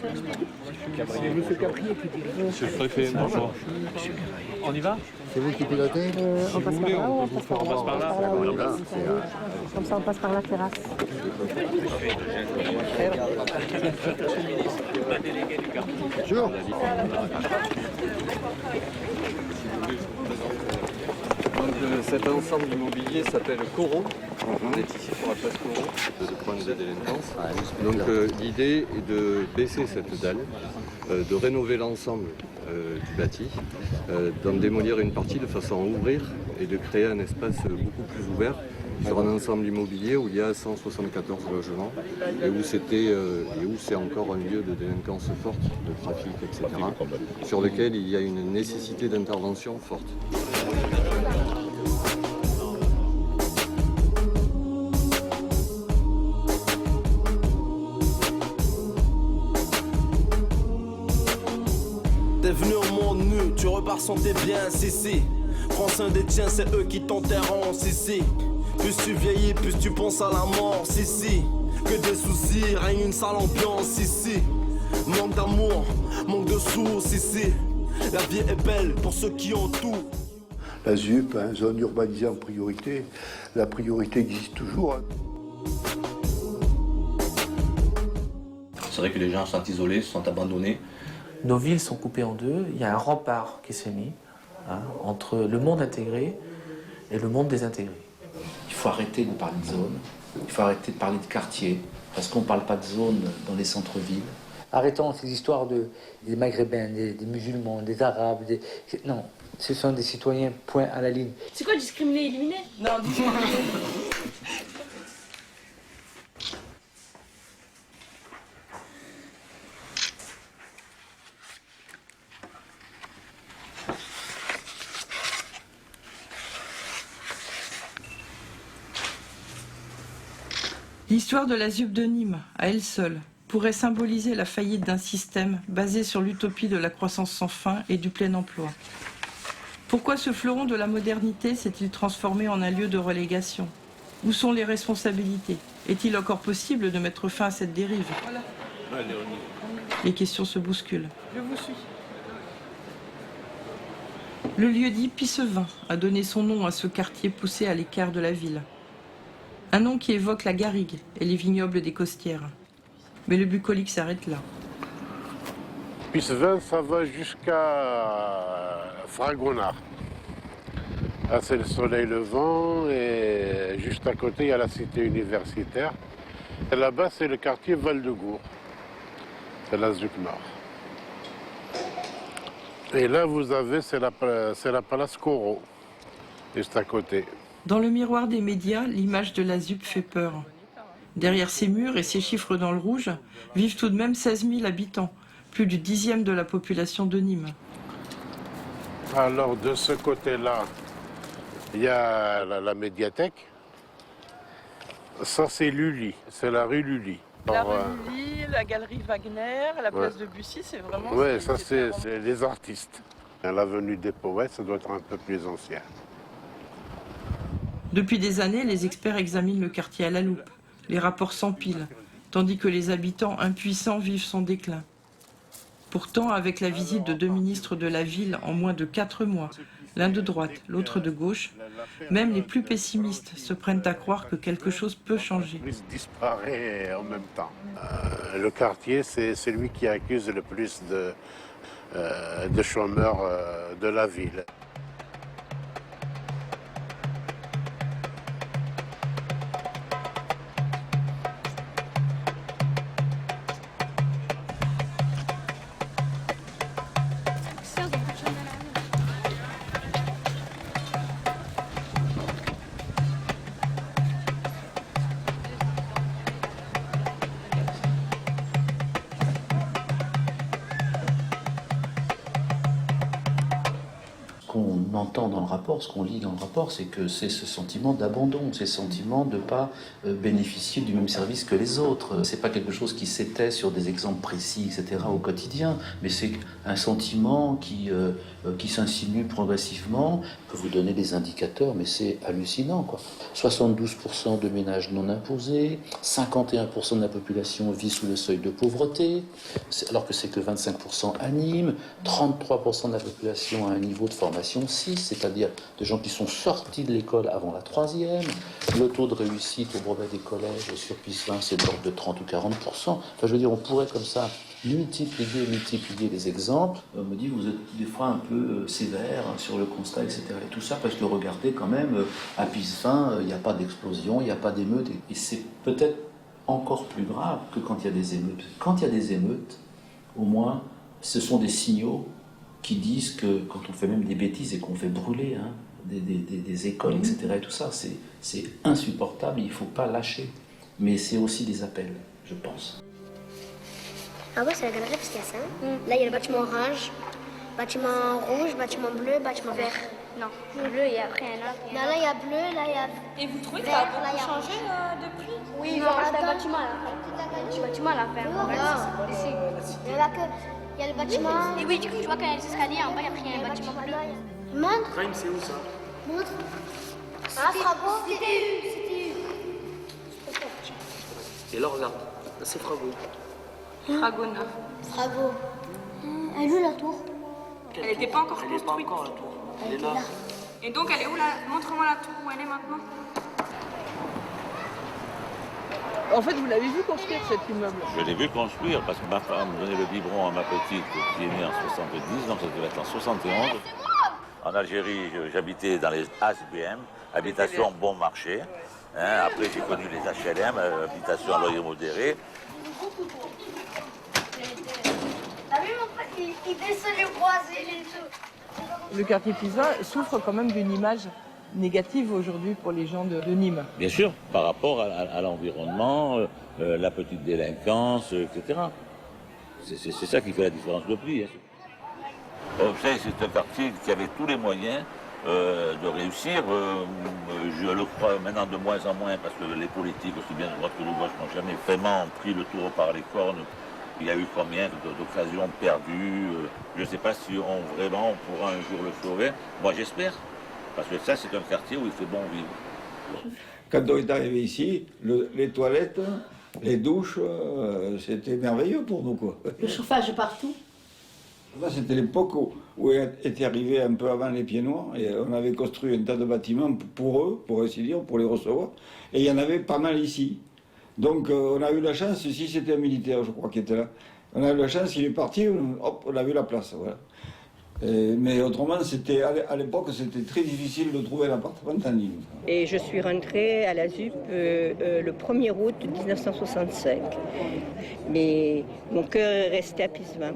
C'est monsieur Caprier qui dirige. Monsieur le préfet, bonjour. On y va? C'est vous qui pilotez? On passe par là ou on passe par là? On passe par là. Voilà, Comme ça, on passe par la terrasse. Bonjour. Cet ensemble immobilier s'appelle Coro. On est ici sur la place Coro, de pointe de délinquance. Donc l'idée est de baisser cette dalle, de rénover l'ensemble du bâti, d'en démolir une partie de façon à ouvrir et de créer un espace beaucoup plus ouvert sur un ensemble immobilier où il y a 174 logements et où c'est encore un lieu de délinquance forte, de trafic, etc., sur lequel il y a une nécessité d'intervention forte. T'es venu au monde nu, tu repars sans tes biens, si. Prends soin des tiens, c'est eux qui t'enterreront, si. Plus tu vieillis, plus tu penses à la mort, si. Que des soucis, règne une sale ambiance, si. Manque d'amour, manque de sous, si. La vie est belle pour ceux qui ont tout. La ZUP, zone urbanisée en priorité, la priorité existe toujours. C'est vrai que les gens sont isolés, sont abandonnés. Nos villes sont coupées en deux, il y a un rempart qui s'est mis entre le monde intégré et le monde désintégré. Il faut arrêter de parler de zone, il faut arrêter de parler de quartier, parce qu'on ne parle pas de zone dans les centres-villes. Arrêtons ces histoires des Maghrébins, des musulmans, des Arabes. Non, ce sont des citoyens, point à la ligne. C'est quoi discriminer, éliminer? Non, discriminer. L'histoire de la ZUP de Nîmes, à elle seule, pourrait symboliser la faillite d'un système basé sur l'utopie de la croissance sans fin et du plein emploi. Pourquoi ce fleuron de la modernité s'est-il transformé en un lieu de relégation? Où sont les responsabilités? Est-il encore possible de mettre fin à cette dérive? Les questions se bousculent. Je vous suis. Le lieu-dit Pissevin a donné son nom à ce quartier poussé à l'écart de la ville. Un nom qui évoque la garrigue et les vignobles des Costières. Mais le bucolique s'arrête là. Pissevin, ça va jusqu'à Fragonard. Là, c'est le soleil levant et juste à côté, il y a la cité universitaire. Et là-bas, c'est le quartier Val-de-Gour. C'est la ZUC Nord. Et là, vous avez, c'est la place Coro, juste à côté. Dans le miroir des médias, l'image de la ZUP fait peur. Derrière ces murs et ces chiffres dans le rouge, vivent tout de même 16 000 habitants, plus du 10e de la population de Nîmes. Alors, de ce côté-là, il y a la médiathèque. Ça, c'est Lully, c'est la rue Lully. La rue Lully, la galerie Wagner, la place de Bussy, c'est vraiment... Oui, ça, c'est les artistes. L'avenue des Poètes, ça doit être un peu plus ancien. Depuis des années, les experts examinent le quartier à la loupe. Les rapports s'empilent, tandis que les habitants impuissants vivent son déclin. Pourtant, avec la visite de 2 ministres de la ville en moins de 4 mois, l'un de droite, l'autre de gauche, même les plus pessimistes se prennent à croire que quelque chose peut changer. Il disparaît en même temps. Le quartier, c'est celui qui accuse le plus de chômeurs de la ville. qu'on entend dans le rapport, ce qu'on lit dans le rapport, c'est que c'est ce sentiment d'abandon, c'est ce sentiment de ne pas bénéficier du même service que les autres. C'est pas quelque chose qui s'étale sur des exemples précis, etc. au quotidien, mais c'est un sentiment qui s'insinue progressivement. Je peux vous donner des indicateurs, mais c'est hallucinant, quoi. 72% de ménages non imposés, 51% de la population vit sous le seuil de pauvreté, alors que c'est que 25% à Nîmes, 33% de la population a un niveau de formation 6, c'est-à-dire des gens qui sont sortis de l'école avant la 3e. Le taux de réussite au brevet des collèges sur PIS 20, c'est de l'ordre de 30 ou 40%. Enfin, je veux dire, on pourrait comme ça multiplier les exemples. On me dit, vous êtes des fois un peu sévère sur le constat, etc. Et tout ça parce que regardez quand même, à PIS 20, il n'y a pas d'explosion, il n'y a pas d'émeute. Et c'est peut-être encore plus grave que quand il y a des émeutes. Quand il y a des émeutes, au moins, ce sont des signaux qui disent que quand on fait même des bêtises et qu'on fait brûler des écoles, etc. et tout ça, c'est insupportable, il ne faut pas lâcher. Mais c'est aussi des appels, je pense. Ah ouais, c'est la galerie parce qu'il y a ça. Là, il y a le bâtiment orange, bâtiment rouge, bâtiment bleu, bâtiment vert. Non, bleu et après il y en a. Non, là, il y a bleu, là, il y a. Et vous trouvez que vert, ça a beaucoup changé depuis? Oui, ils ont rajouté un bâtiment là. Un petit bâtiment là, fait non, ici. Il y en a que. Il y a le bâtiment. Et oui, du coup, tu vois qu'il y a les escaliers en bas, après il y a un bâtiment bleu. Montre. Prime, c'est où ça? Montre. Ah, Frago. C'était. Et là, regarde, là, c'est Frago. Frago neuf. Frago. Elle est où la tour? Elle n'était pas encore construite. Elle n'est pas encore la tour. Elle est là. Et donc, elle est où là? Montre-moi la tour où elle est maintenant. En fait, vous l'avez vu construire cet immeuble? Je l'ai vu construire parce que ma femme donnait le biberon à ma petite qui est née en 70, donc ça devait être en 71. En Algérie, j'habitais dans les HBM, habitation bon marché. Après, j'ai connu les HLM, habitation à loyer modéré. T'as vu mon frère, il descend les croisés, les tout. Le quartier PIS 20 souffre quand même d'une image négative aujourd'hui pour les gens de Nîmes. Bien sûr, par rapport à l'environnement, la petite délinquance, etc. C'est ça qui fait la différence de prix. Vous savez, c'est un quartier qui avait tous les moyens de réussir. Je le crois maintenant de moins en moins parce que les politiques, aussi bien de droite que de gauche, n'ont jamais vraiment pris le taureau par les cornes. Il y a eu combien d'occasions perdues. Je ne sais pas si on pourra un jour le sauver. Moi, j'espère. Parce que ça, c'est un quartier où il fait bon vivre. Quand on est arrivé ici, les toilettes, les douches, c'était merveilleux pour nous, quoi. Le chauffage partout. C'était l'époque où était arrivé un peu avant les Pieds Noirs, et on avait construit un tas de bâtiments pour eux, pour ainsi dire, pour les recevoir, et il y en avait pas mal ici. Donc on a eu la chance, ici c'était un militaire, je crois, qui était là. On a eu la chance, il est parti, hop, on a vu la place, voilà. Mais autrement, c'était à l'époque, c'était très difficile de trouver un appartement à Nîmes. Et je suis rentrée à la ZUP le 1er août 1965. Mais mon cœur est resté à PIS 20.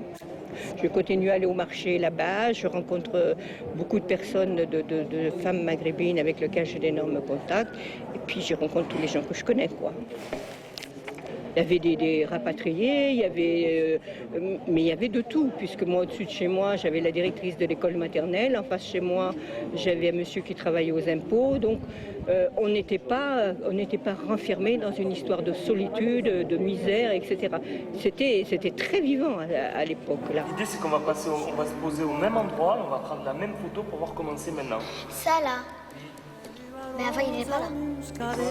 Je continue à aller au marché là-bas. Je rencontre beaucoup de personnes, de femmes maghrébines avec lesquelles j'ai d'énormes contacts. Et puis je rencontre tous les gens que je connais, quoi. Il y avait des rapatriés, mais il y avait de tout, puisque moi, au-dessus de chez moi, j'avais la directrice de l'école maternelle. En face, chez moi, j'avais un monsieur qui travaillait aux impôts. Donc, on n'était pas renfermés dans une histoire de solitude, de misère, etc. C'était très vivant à l'époque. L'idée, c'est qu'on va se poser au même endroit, on va prendre la même photo pour voir comment c'est maintenant. Ça, là. Mais avant, il n'est pas là.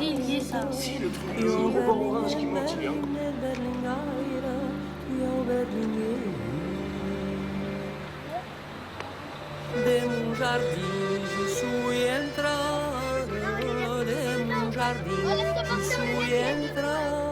Si, il y est ça. Si, le truc, il y a le rebord orange qui monte, il est De mon jardin, je suis entrare. De mon jardin, je suis entrare.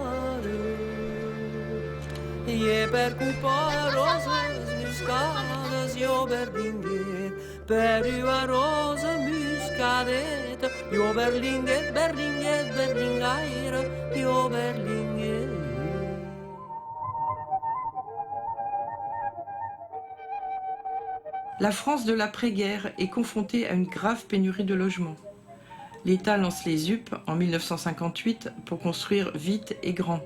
E per cupa rosas muscadas, io berlinguet. Per ua rosa muscadet, io berlinguet, berlinguet, berlingaire, io berlinguet. La France de l'après-guerre est confrontée à une grave pénurie de logements. L'État lance les ZUP en 1958 pour construire vite et grand.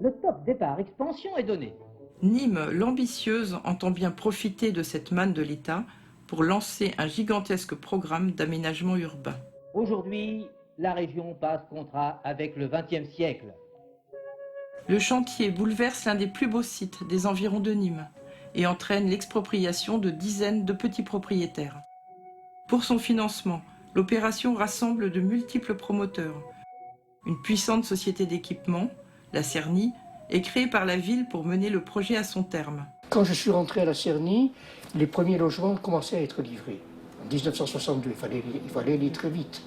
Le top départ expansion est donné. Nîmes, l'ambitieuse, entend bien profiter de cette manne de l'État pour lancer un gigantesque programme d'aménagement urbain. Aujourd'hui, la région passe contrat avec le XXe siècle. Le chantier bouleverse l'un des plus beaux sites des environs de Nîmes et entraîne l'expropriation de dizaines de petits propriétaires. Pour son financement, l'opération rassemble de multiples promoteurs. Une puissante société d'équipement, la Cerny, est créée par la ville pour mener le projet à son terme. Quand je suis rentré à la Cerny, les premiers logements commençaient à être livrés. En 1962, il fallait aller très vite.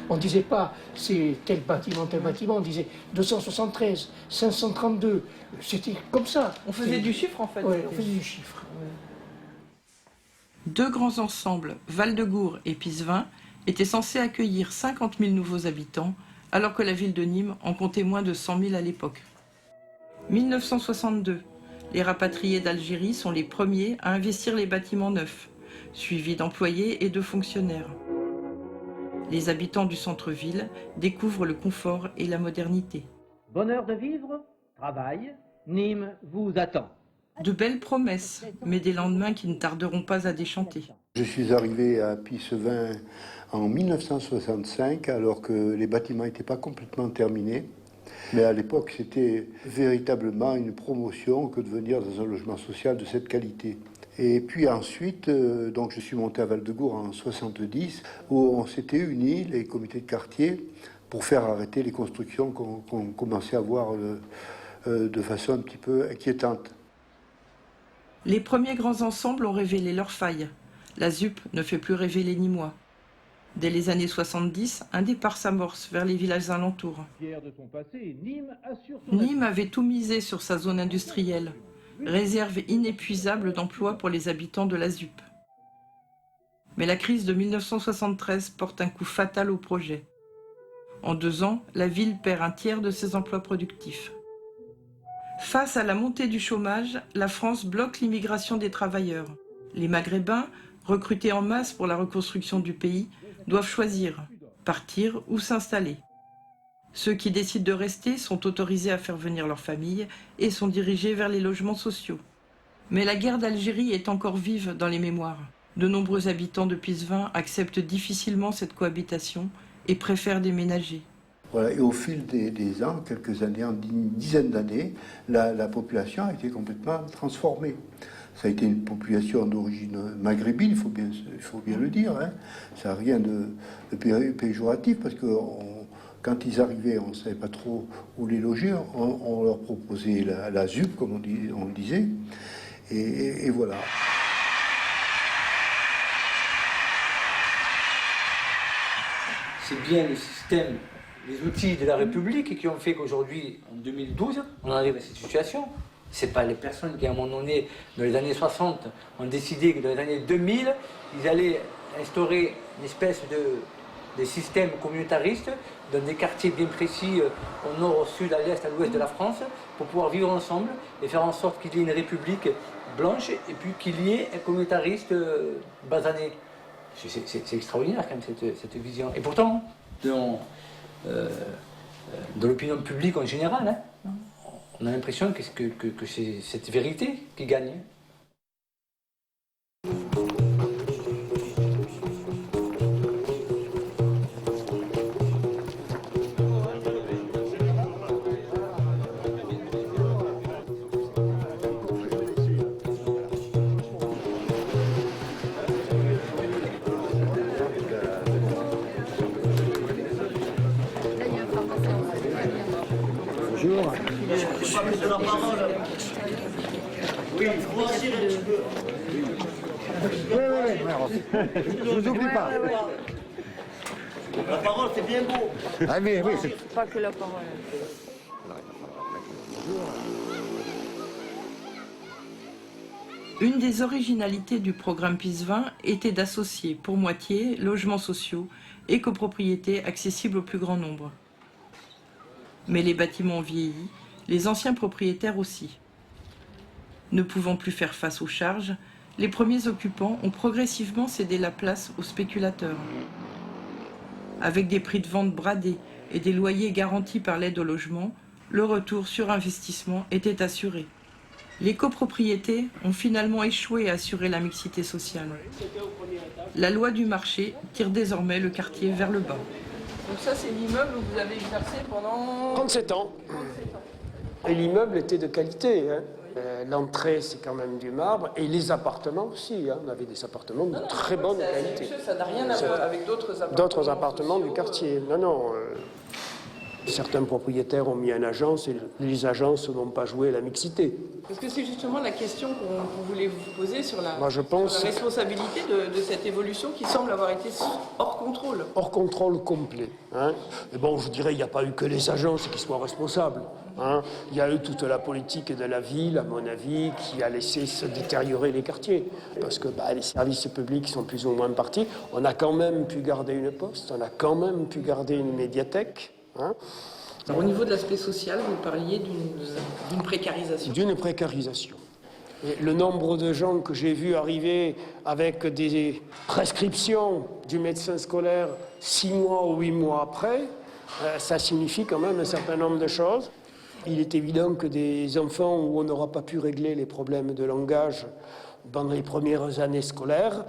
On ne disait pas c'est tel bâtiment, on disait 273, 532. C'était comme ça. On faisait du chiffre en fait. Oui, on faisait du chiffre. Deux grands ensembles, Val-de-Gour et Pisevin, étaient censés accueillir 50 000 nouveaux habitants, alors que la ville de Nîmes en comptait moins de 100 000 à l'époque. 1962, les rapatriés d'Algérie sont les premiers à investir les bâtiments neufs, suivis d'employés et de fonctionnaires. Les habitants du centre-ville découvrent le confort et la modernité. Bonheur de vivre, travail, Nîmes vous attend. De belles promesses, mais des lendemains qui ne tarderont pas à déchanter. Je suis arrivé à Pisevin en 1965, alors que les bâtiments n'étaient pas complètement terminés. Mais à l'époque, c'était véritablement une promotion que de venir dans un logement social de cette qualité. Et puis ensuite, donc je suis monté à Val-de-Gour en 70, où on s'était unis, les comités de quartier, pour faire arrêter les constructions qu'on commençait à voir de façon un petit peu inquiétante. Les premiers grands ensembles ont révélé leurs failles. La ZUP ne fait plus rêver les Nîmois. Dès les années 70, un départ s'amorce vers les villages alentours. Nîmes avait tout misé sur sa zone industrielle, réserve inépuisable d'emplois pour les habitants de la ZUP. Mais la crise de 1973 porte un coup fatal au projet. En 2 ans, la ville perd un tiers de ses emplois productifs. Face à la montée du chômage, la France bloque l'immigration des travailleurs. Les Maghrébins, recrutés en masse pour la reconstruction du pays, doivent choisir, partir ou s'installer. Ceux qui décident de rester sont autorisés à faire venir leur famille et sont dirigés vers les logements sociaux. Mais la guerre d'Algérie est encore vive dans les mémoires. De nombreux habitants de Pisevin acceptent difficilement cette cohabitation et préfèrent déménager. Voilà, et au fil des ans, quelques années, en une dizaine d'années, la population a été complètement transformée. Ça a été une population d'origine maghrébine, il faut bien le dire. Hein. Ça n'a rien de péjoratif, parce que quand ils arrivaient, on ne savait pas trop où les loger. On leur proposait la ZUP, comme on disait. Et voilà. C'est bien le système, les outils de la République qui ont fait qu'aujourd'hui, en 2012, on arrive à cette situation. Ce n'est pas les personnes qui, à un moment donné, dans les années 60, ont décidé que dans les années 2000, ils allaient instaurer une espèce de système communautariste dans des quartiers bien précis, au nord, au sud, à l'est, à l'ouest de la France, pour pouvoir vivre ensemble et faire en sorte qu'il y ait une république blanche et puis qu'il y ait un communautariste basané. C'est extraordinaire quand même cette vision. Et pourtant, dans l'opinion publique en général, hein, on a l'impression que c'est cette vérité qui gagne. Bonjour. Oui, voici un petit peu. Je vous oublie pas. La parole, c'est bien beau. Ah oui, oui. Pas que la parole. Une des originalités du programme Pisevin était d'associer pour moitié logements sociaux et copropriétés accessibles au plus grand nombre. Mais les bâtiments ont vieilli, les anciens propriétaires aussi. Ne pouvant plus faire face aux charges, les premiers occupants ont progressivement cédé la place aux spéculateurs. Avec des prix de vente bradés et des loyers garantis par l'aide au logement, le retour sur investissement était assuré. Les copropriétés ont finalement échoué à assurer la mixité sociale. La loi du marché tire désormais le quartier vers le bas. Donc ça, c'est l'immeuble où vous avez exercé pendant... 37 ans. Et l'immeuble était de qualité. Hein. L'entrée, c'est quand même du marbre. Et les appartements aussi. Hein. On avait des appartements de très bonne qualité. Ça n'a rien à voir avec d'autres appartements. D'autres appartements du quartier. Non, non. Certains propriétaires ont mis une agence et les agences n'ont pas joué la mixité. Parce que c'est justement la question qu'on voulait vous poser sur la, Moi, je pense, sur la responsabilité de cette évolution qui semble avoir été hors contrôle. Hors contrôle complet. Hein. Et bon, je dirais, il n'y a pas eu que les agences qui soient responsables. Hein. Il y a eu toute la politique de la ville, à mon avis, qui a laissé se détériorer les quartiers. Parce que les services publics sont plus ou moins partis. On a quand même pu garder une poste, on a quand même pu garder une médiathèque. Hein. Alors, au niveau de l'aspect social, vous parliez d'une précarisation. D'une précarisation. Et le nombre de gens que j'ai vus arriver avec des prescriptions du médecin scolaire 6 mois ou 8 mois après, ça signifie quand même un certain nombre de choses. Il est évident que des enfants où on n'aura pas pu régler les problèmes de langage pendant les premières années scolaires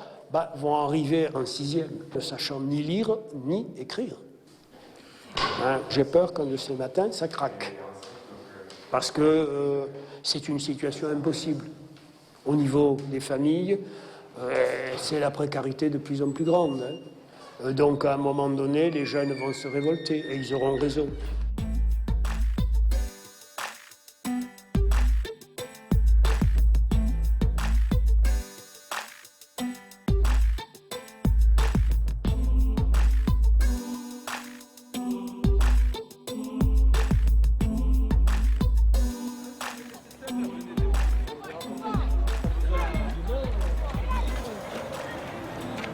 vont arriver en 6e, ne sachant ni lire ni écrire. Hein, j'ai peur qu'un de ces matins, ça craque. Parce que c'est une situation impossible. Au niveau des familles, c'est la précarité de plus en plus grande. Hein. Donc, à un moment donné, les jeunes vont se révolter et ils auront raison.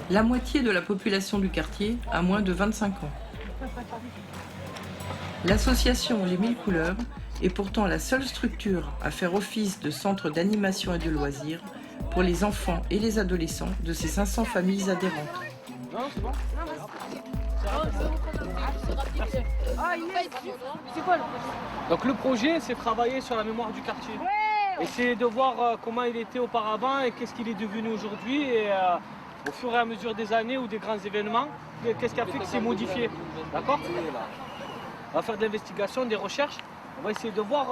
La moitié de la population du quartier a moins de 25 ans. L'association Les 1000 Couleurs est pourtant la seule structure à faire office de centre d'animation et de loisirs pour les enfants et les adolescents de ces 500 familles adhérentes. Donc le projet, c'est travailler sur la mémoire du quartier. Essayer de voir comment il était auparavant et qu'est-ce qu'il est devenu aujourd'hui. Et au fur et à mesure des années ou des grands événements, qu'est-ce qui a fait que c'est modifié. D'accord ? On va faire des investigations, des recherches. On va essayer de voir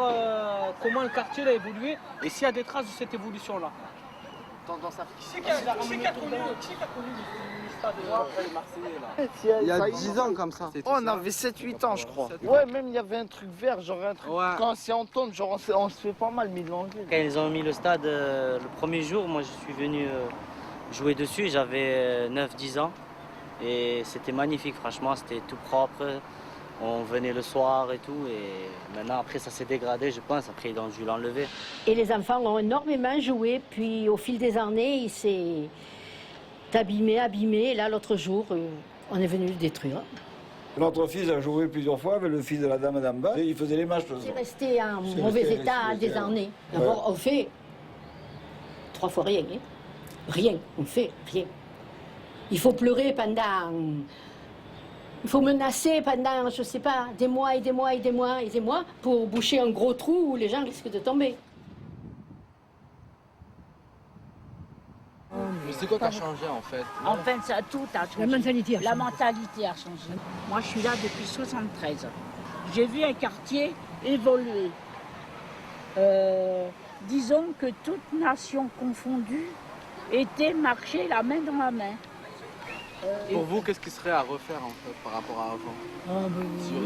comment le quartier a évolué et s'il y a des traces de cette évolution-là. Qui c'est qui a connu le stade Marseillais? Il y a 10 ans comme ça. Oh, on avait 7-8 ans, je crois. Ouais, même il y avait un truc vert, genre un truc. Ouais. Quand c'est en tonne, genre on se fait pas mal, mais ils l'ont enlevé. Quand ils ont mis le stade le premier jour, moi je suis venu jouer dessus, j'avais 9-10 ans. Et c'était magnifique, franchement, c'était tout propre. On venait le soir et tout, et maintenant après ça s'est dégradé, je pense, après ils ont dû l'enlever. Et les enfants ont énormément joué, puis au fil des années, il s'est abîmé, et là l'autre jour, on est venu le détruire. Notre fils a joué plusieurs fois avec le fils de la dame d'en bas, et il faisait les matchs. C'est resté en mauvais état des années. D'abord, on fait 3 fois rien, hein. Rien, on fait rien. Il faut pleurer pendant... Il faut menacer pendant, je ne sais pas, des mois et des mois et des mois et des mois pour boucher un gros trou où les gens risquent de tomber. Mais c'est quoi qui a changé en fait? En fait, ça, tout a changé. La mentalité a changé. Moi, je suis là depuis 73. J'ai vu un quartier évoluer. Disons que toute nation confondue était marchée la main dans la main. Pour vous, qu'est-ce qui serait à refaire en fait par rapport à avant?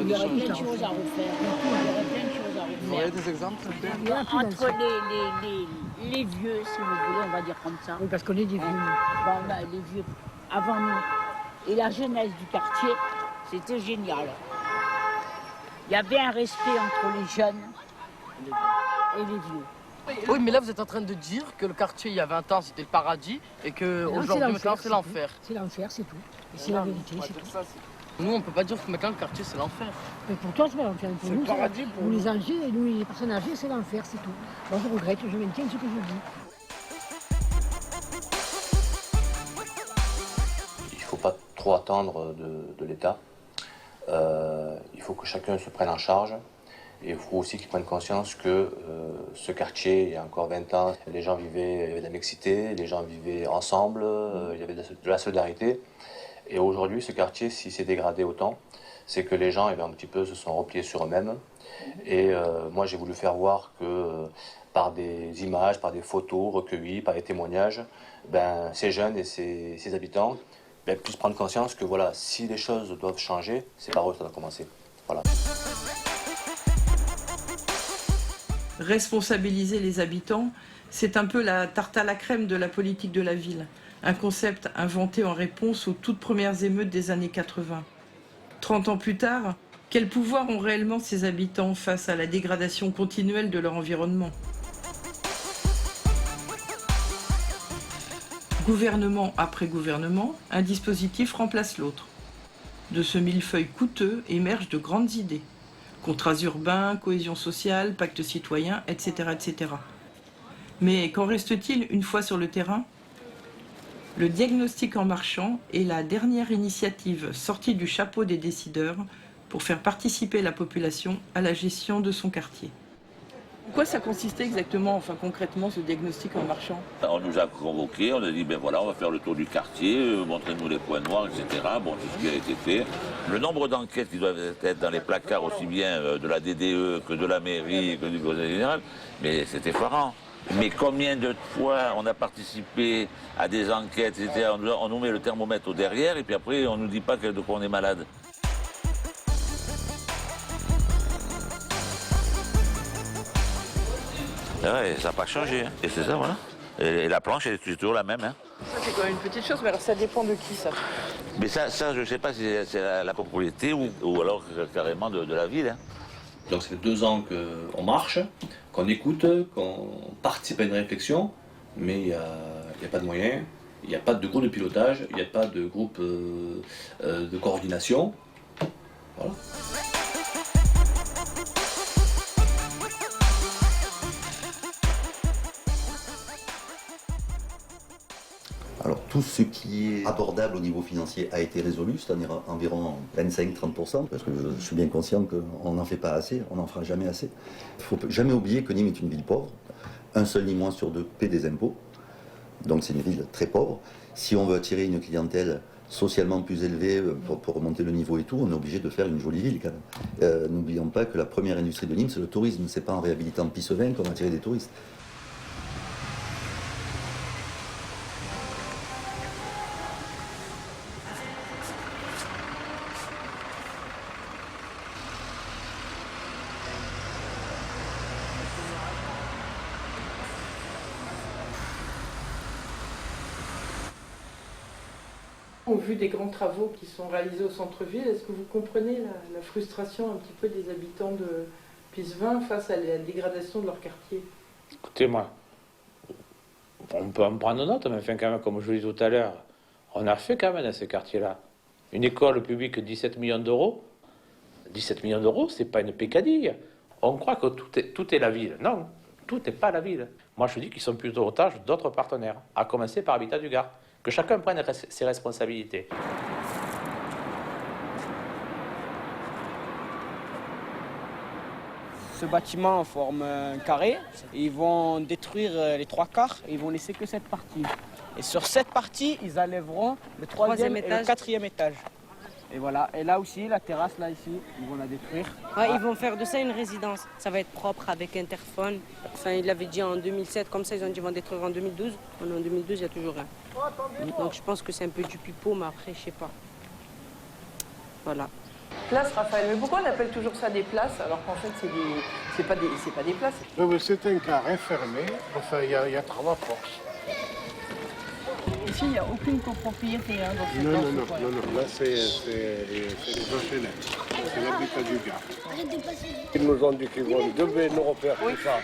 Il y aurait plein de choses à refaire. Vous auriez des exemples? Entre les vieux, si vous voulez, on va dire comme ça. Oui, parce qu'on est des vieux. Bon, là, les vieux avant nous. Et la jeunesse du quartier, c'était génial. Il y avait un respect entre les jeunes et les vieux. Oui, mais là, vous êtes en train de dire que le quartier, il y a 20 ans, c'était le paradis et qu'aujourd'hui, maintenant, c'est l'enfer. C'est l'enfer, c'est tout. Et c'est la vérité, c'est tout. Nous, on ne peut pas dire que maintenant, le quartier, c'est l'enfer. Mais pour toi, c'est pas l'enfer. Pour nous, paradis, pour nous, les âgés et nous, les personnes âgées, c'est l'enfer, c'est tout. Moi, je regrette, je maintiens ce que je dis. Il ne faut pas trop attendre de l'État. Il faut que chacun se prenne en charge Et il faut aussi qu'ils prennent conscience que ce quartier, il y a encore 20 ans, les gens vivaient, il y avait de la mixité, les gens vivaient ensemble, il y avait de la solidarité. Et aujourd'hui, ce quartier, s'il s'est dégradé autant, c'est que les gens un petit peu se sont repliés sur eux-mêmes. Et moi, j'ai voulu faire voir que par des images, par des photos recueillies, par des témoignages, ces jeunes et ces habitants puissent prendre conscience que voilà, si les choses doivent changer, c'est par eux que ça doit commencer. Voilà. Responsabiliser les habitants, c'est un peu la tarte à la crème de la politique de la ville. Un concept inventé en réponse aux toutes premières émeutes des années 80. 30 ans plus tard, quel pouvoir ont réellement ces habitants face à la dégradation continuelle de leur environnement ? Gouvernement après gouvernement, un dispositif remplace l'autre. De ce millefeuille coûteux émergent de grandes idées. Contrats urbains, cohésion sociale, pacte citoyen, etc., etc. Mais qu'en reste-t-il une fois sur le terrain ? Le diagnostic en marchant est la dernière initiative sortie du chapeau des décideurs pour faire participer la population à la gestion de son quartier. En quoi ça consistait exactement, enfin concrètement, ce diagnostic en marchant ? On nous a convoqués, on a dit, voilà, on va faire le tour du quartier, montrez-nous les points noirs, etc. Bon, tout ce qui a été fait. Le nombre d'enquêtes qui doivent être dans les placards, aussi bien de la DDE que de la mairie, que du conseil général, mais c'est effarant. Mais combien de fois on a participé à des enquêtes, etc. On nous met le thermomètre au derrière et puis après on nous dit pas de quoi on est malade. Ouais, ça n'a pas changé. Hein. Et c'est ça, voilà. Et la planche, elle est toujours la même. Hein. Ça, c'est quand même une petite chose, mais alors ça dépend de qui, ça ? Mais ça je ne sais pas si c'est la propriété ou alors carrément de la ville. Hein. Donc ça fait 2 ans qu'on marche, qu'on écoute, qu'on participe à une réflexion, mais il n'y a pas de moyens, il n'y a pas de groupe de pilotage, il n'y a pas de groupe de coordination. Voilà. Alors tout ce qui est abordable au niveau financier a été résolu, c'est-à-dire environ 25-30%, parce que je suis bien conscient qu'on n'en fait pas assez, on n'en fera jamais assez. Il ne faut jamais oublier que Nîmes est une ville pauvre, un seul Nîmois sur 2 paie des impôts, donc c'est une ville très pauvre. Si on veut attirer une clientèle socialement plus élevée pour remonter le niveau et tout, on est obligé de faire une jolie ville quand même. N'oublions pas que la première industrie de Nîmes, c'est le tourisme, c'est pas en réhabilitant Pissevin qu'on va attirer des touristes. Au vu des grands travaux qui sont réalisés au centre-ville, est-ce que vous comprenez la frustration un petit peu des habitants de Pissevin face à la dégradation de leur quartier ? Écoutez, moi, on peut en prendre note, mais enfin, quand même, comme je vous disais tout à l'heure, on a fait quand même dans ces quartiers-là une école publique 17 millions d'euros. 17 millions d'euros, c'est pas une pécadille. On croit que tout est la ville. Non, tout n'est pas la ville. Moi, je dis qu'ils sont plutôt otages d'autres partenaires, à commencer par Habitat du Gard. Que chacun prenne ses responsabilités. Ce bâtiment forme un carré. Ils vont détruire les 3/4 et ils vont laisser que cette partie. Et sur cette partie, ils enlèveront le 3e et le 4e étage. Et voilà. Et là aussi, la terrasse, là, ici, ils vont la détruire. Ouais, ils vont faire de ça une résidence. Ça va être propre avec interphone. Enfin, ils l'avaient dit en 2007, comme ça, ils ont dit qu'ils vont détruire en 2012. En 2012, il n'y a toujours rien. Donc je pense que c'est un peu du pipeau, mais après, je sais pas. Voilà. Place, Raphaël. Mais pourquoi on appelle toujours ça des places alors qu'en fait, c'est pas des places ? Oui, mais c'est un carré fermé. Enfin, il y a 3 portes. Ici, il n'y a aucune copropriété. Hein, non. Là, c'est les HLM. C'est l'habitat du Gard. Ils nous ont dit qu'ils vont devoir nous refaire tout ça.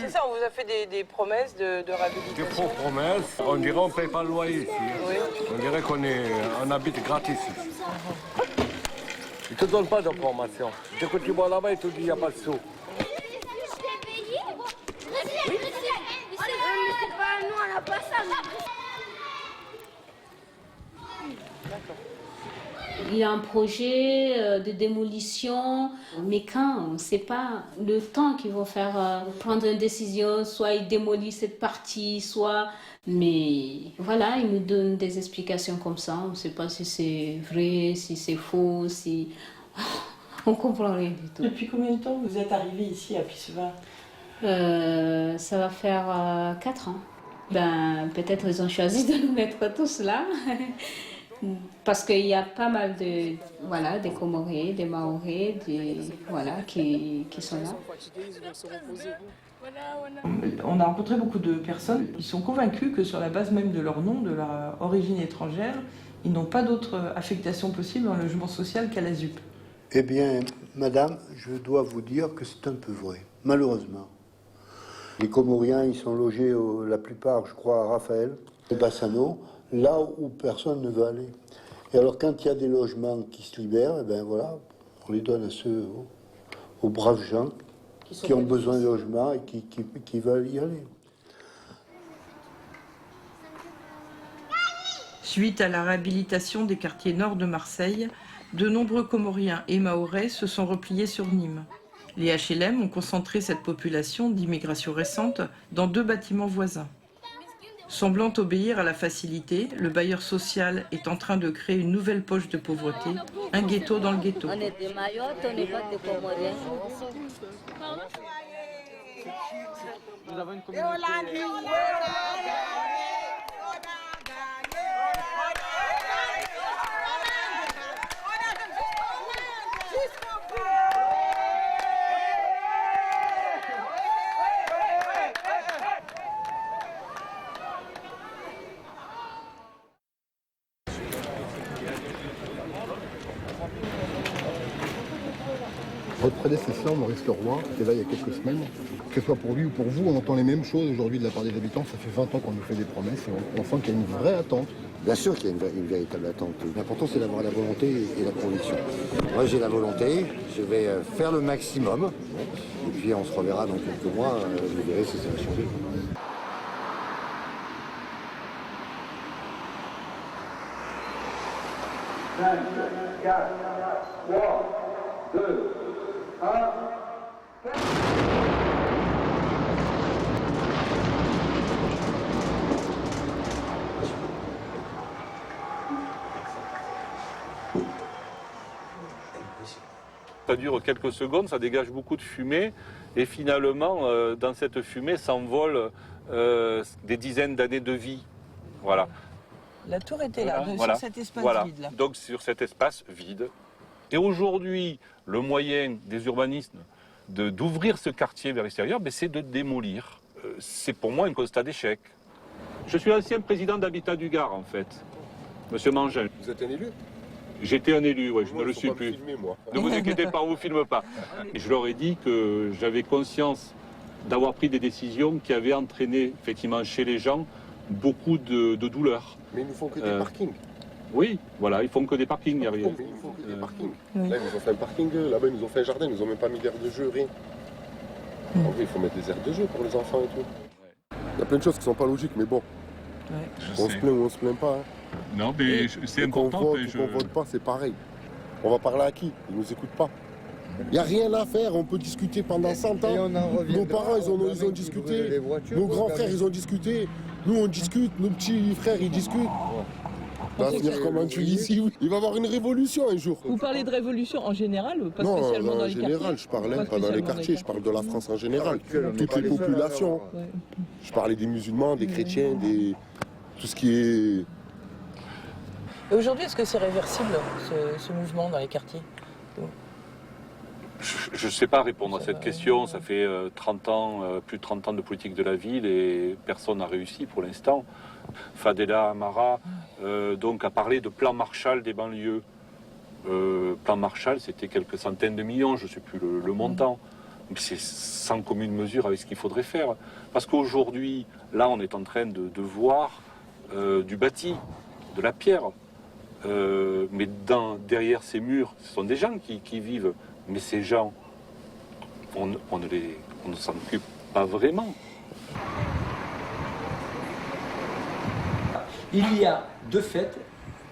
C'est ça, on vous a fait des promesses de réhabilitation. Des faux promesses. On dirait qu'on ne paye pas le loyer ici. Oui. On dirait qu'on habite gratis ici. Ils ne te donnent pas d'informations. Dès que tu vas là-bas, ils te disent qu'il n'y a pas de sous. Nous, on n'a pas ça. D'accord. Il y a un projet de démolition, mais quand, on ne sait pas le temps qu'ils vont faire prendre une décision, soit ils démolissent cette partie, soit... Mais voilà, ils nous donnent des explications comme ça, on ne sait pas si c'est vrai, si c'est faux, si... On ne comprend rien du tout. Depuis combien de temps vous êtes arrivé ici à Pisseva? Ça va faire 4 ans. Ben, peut-être ils ont choisi de nous mettre tous là. Parce qu'il y a pas mal de, voilà, des Comorés, des Mahorais, voilà, qui sont là. On a rencontré beaucoup de personnes qui sont convaincues que sur la base même de leur nom, de leur origine étrangère, ils n'ont pas d'autre affectation possible en logement social qu'à la ZUP. Eh bien, madame, je dois vous dire que c'est un peu vrai, malheureusement. Les Comoriens, ils sont logés, la plupart, je crois, à Raphaël, et Bassano, là où personne ne veut aller. Et alors, quand il y a des logements qui se libèrent, eh ben voilà, on les donne à ceux, aux braves gens qui ont besoin de logement et qui veulent y aller. Suite à la réhabilitation des quartiers nord de Marseille, de nombreux Comoriens et Mahorais se sont repliés sur Nîmes. Les HLM ont concentré cette population d'immigration récente dans 2 bâtiments voisins. Semblant obéir à la facilité, le bailleur social est en train de créer une nouvelle poche de pauvreté, un ghetto dans le ghetto. On est des Mayotte, on n'est pas des Comoriens. Nous avons une communauté... Votre prédécesseur, Maurice Leroy, qui est là il y a quelques semaines, que ce soit pour lui ou pour vous, on entend les mêmes choses aujourd'hui de la part des habitants. Ça fait 20 ans qu'on nous fait des promesses et on sent qu'il y a une vraie attente. Bien sûr qu'il y a une véritable attente. L'important, c'est d'avoir la volonté et la conviction. Moi, j'ai la volonté, je vais faire le maximum, et puis on se reverra dans quelques mois, vous verrez si ça va changer. Ça dure quelques secondes, ça dégage beaucoup de fumée et finalement, dans cette fumée s'envolent des dizaines d'années de vie. Voilà. La tour était là, Voilà. sur cet espace Voilà. vide là. Donc sur cet espace vide. Et aujourd'hui, le moyen des urbanistes d'ouvrir ce quartier vers l'extérieur, c'est de démolir. C'est pour moi un constat d'échec. Je suis ancien président d'Habitat du Gard en fait, Monsieur Mangin. Vous êtes un élu? J'étais un élu, oui, je ne le suis plus. Filmer, moi. Ne vous inquiétez pas, on ne vous filme pas. Et je leur ai dit que j'avais conscience d'avoir pris des décisions qui avaient entraîné effectivement chez les gens beaucoup de douleurs. Mais ils ne font que des parkings. Oui, voilà, ils font que des parkings. Ils font que des parkings. Là, ils nous ont fait un parking, là-bas, ils nous ont fait un jardin, ils nous ont même pas mis d'aire de jeu, rien. En vrai, il faut mettre des aires de jeu pour les enfants et tout. Il y a plein de choses qui sont pas logiques, mais bon. On se plaint ou on se plaint pas. Hein. Non, mais c'est important. Qu'on vote pas, c'est pareil. On va parler à qui? Ils nous écoutent pas. Il n'y a rien à faire, on peut discuter pendant 100 ans. Nos parents, ils ont discuté. Nos grands frères, ils ont discuté. Nous, on discute. Nos petits frères, ils discutent. Ça va finir comme en Tunisie. Il va y avoir une révolution un jour. Vous parlez de révolution en général, pas spécialement dans les quartiers? En général, je parlais pas dans les quartiers, je parle de la France en général. Toutes les populations. Je parlais des musulmans, des chrétiens, tout ce qui est... Et aujourd'hui, est-ce que c'est réversible, ce mouvement dans les quartiers? Je ne sais pas répondre à cette question. Ça fait 30 ans, plus de 30 ans de politique de la ville et personne n'a réussi pour l'instant. Fadela Amara donc a parlé de plan Marshall des banlieues. Plan Marshall, c'était quelques centaines de millions, je ne sais plus le montant. Mais c'est sans commune mesure avec ce qu'il faudrait faire. Parce qu'aujourd'hui, là, on est en train de voir du bâti, de la pierre. Mais derrière ces murs, ce sont des gens qui vivent. Mais ces gens, on ne s'en occupe pas vraiment. Il y a de fait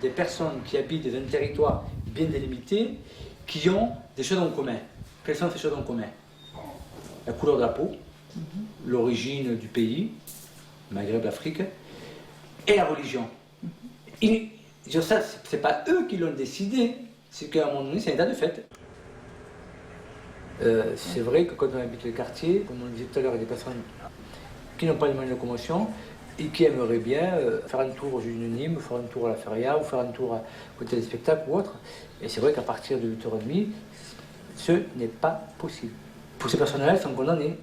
des personnes qui habitent dans un territoire bien délimitées, qui ont des choses en commun. Quelles sont ces choses en commun? La couleur de la peau, l'origine du pays, Maghreb, l'Afrique, et la religion. Ça, c'est pas eux qui l'ont décidé, c'est qu'à un moment donné, c'est un état de fait. C'est vrai que quand on habite le quartier, comme on disait tout à l'heure, il y a des personnes qui n'ont pas les moyens de locomotion et qui aimeraient bien faire un tour au juge unanime, faire un tour à la feria, ou faire un tour à côté des spectacles ou autre. Et c'est vrai qu'à partir de 8h30, ce n'est pas possible. Pour ces personnes-là, elles sont condamnées.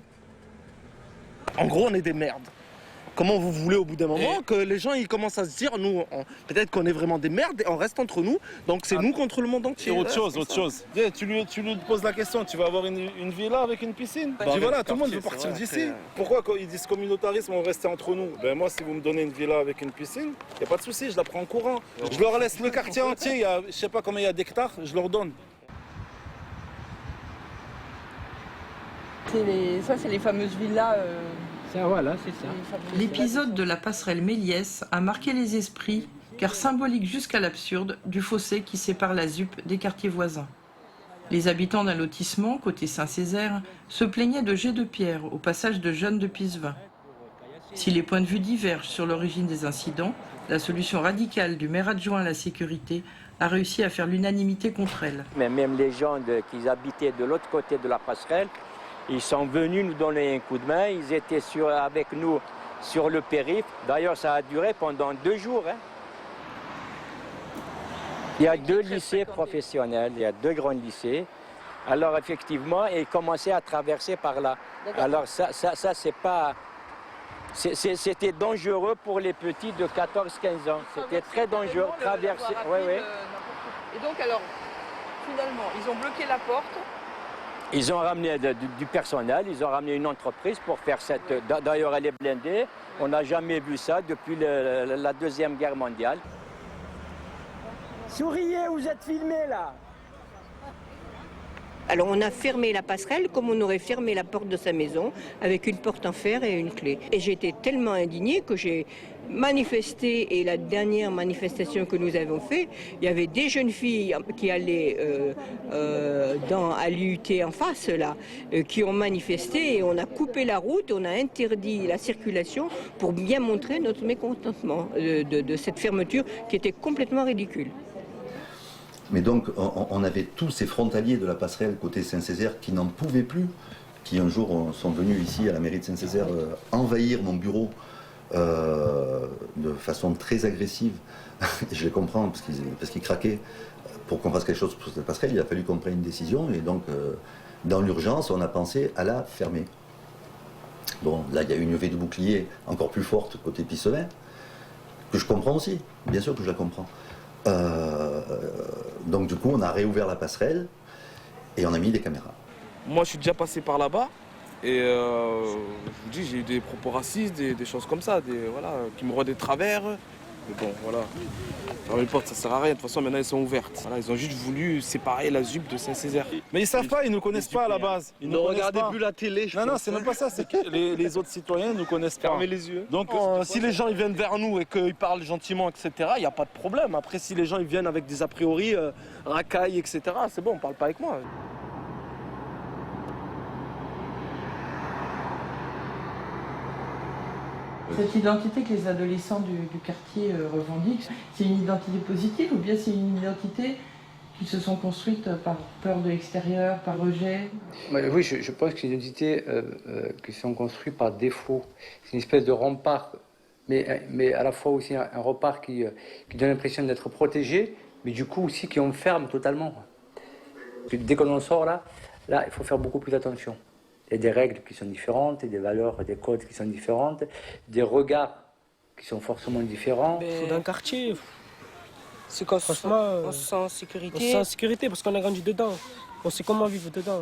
En gros, on est des merdes. Comment vous voulez au bout d'un moment que les gens ils commencent à se dire, nous, peut-être qu'on est vraiment des merdes et on reste entre nous, donc c'est nous contre le monde entier. Autre chose. Tu lui poses la question, tu vas avoir une villa avec une piscine? Bah, Voilà, tout le monde veut partir d'ici. Pourquoi quand ils disent communautarisme, on reste entre nous? Ben moi, si vous me donnez une villa avec une piscine, il n'y a pas de souci, je la prends en courant. Je leur laisse le quartier entier, je sais pas combien il y a d'hectares, je leur donne. Ça, c'est les fameuses villas. Voilà, c'est ça. L'épisode de la passerelle Méliès a marqué les esprits, car symbolique jusqu'à l'absurde du fossé qui sépare la ZUP des quartiers voisins. Les habitants d'un lotissement, côté Saint-Césaire, se plaignaient de jets de pierre au passage de jeunes de Pisevin. Si les points de vue divergent sur l'origine des incidents, la solution radicale du maire adjoint à la sécurité a réussi à faire l'unanimité contre elle. Mais même les gens qui habitaient de l'autre côté de la passerelle, ils sont venus nous donner un coup de main, ils étaient avec nous sur le périph'. D'ailleurs, ça a duré pendant 2 jours. Hein. Il y a 2 lycées professionnels, il y a 2 grands lycées. Alors effectivement, ils commençaient à traverser par là. Alors ça c'est pas... C'était dangereux pour les petits de 14-15 ans. C'était très dangereux de traverser. Et donc alors, finalement, ils ont bloqué la porte. Ils ont ramené du personnel, ils ont ramené une entreprise pour faire cette... D'ailleurs, elle est blindée. On n'a jamais vu ça depuis la Deuxième Guerre mondiale. Souriez, vous êtes filmés là. Alors on a fermé la passerelle comme on aurait fermé la porte de sa maison avec une porte en fer et une clé. Et j'étais tellement indignée que j'ai manifesté, et la dernière manifestation que nous avons faite, il y avait des jeunes filles qui allaient à l'IUT en face là, qui ont manifesté, et on a coupé la route, on a interdit la circulation pour bien montrer notre mécontentement de cette fermeture qui était complètement ridicule. Mais donc, on avait tous ces frontaliers de la passerelle côté Saint-Césaire qui n'en pouvaient plus, qui un jour sont venus ici à la mairie de Saint-Césaire envahir mon bureau de façon très agressive. Et je les comprends parce qu'ils craquaient. Pour qu'on fasse quelque chose pour cette passerelle, il a fallu qu'on prenne une décision. Et donc, dans l'urgence, on a pensé à la fermer. Bon, là, il y a une levée de bouclier encore plus forte côté Pisevin, que je comprends aussi. Bien sûr que je la comprends. Donc du coup on a réouvert la passerelle et on a mis des caméras. Moi je suis déjà passé par là-bas et je vous dis j'ai eu des propos racistes, des choses comme ça, qui me voient des travers. Mais bon voilà, fermer les portes ça sert à rien, de toute façon maintenant elles sont ouvertes. Voilà, ils ont juste voulu séparer la ZUP de Saint-Césaire. Mais ils savent pas, ils ne nous connaissent pas à la base. Ils ne regardez plus la télé. Non, c'est même pas ça, c'est que les autres citoyens ne nous connaissent pas. Fermez les yeux. Donc si les gens ils viennent vers nous et qu'ils parlent gentiment, etc., il n'y a pas de problème. Après si les gens ils viennent avec des a priori, racailles, etc., c'est bon, on parle pas avec moi. Cette identité que les adolescents du quartier revendiquent, c'est une identité positive ou bien c'est une identité qui se sont construites par peur de l'extérieur, par rejet? Oui, je pense que c'est une identité qui sont construites par défaut. C'est une espèce de rempart, mais à la fois aussi un rempart qui donne l'impression d'être protégé, mais du coup aussi qui enferme totalement. Dès qu'on en sort là, il faut faire beaucoup plus attention. Il y a des règles qui sont différentes, des valeurs, des codes qui sont différentes, des regards qui sont forcément différents. Dans le quartier, c'est quoi franchement? On se sent en sécurité. On se sent en sécurité parce qu'on a grandi dedans. On sait comment vivre dedans.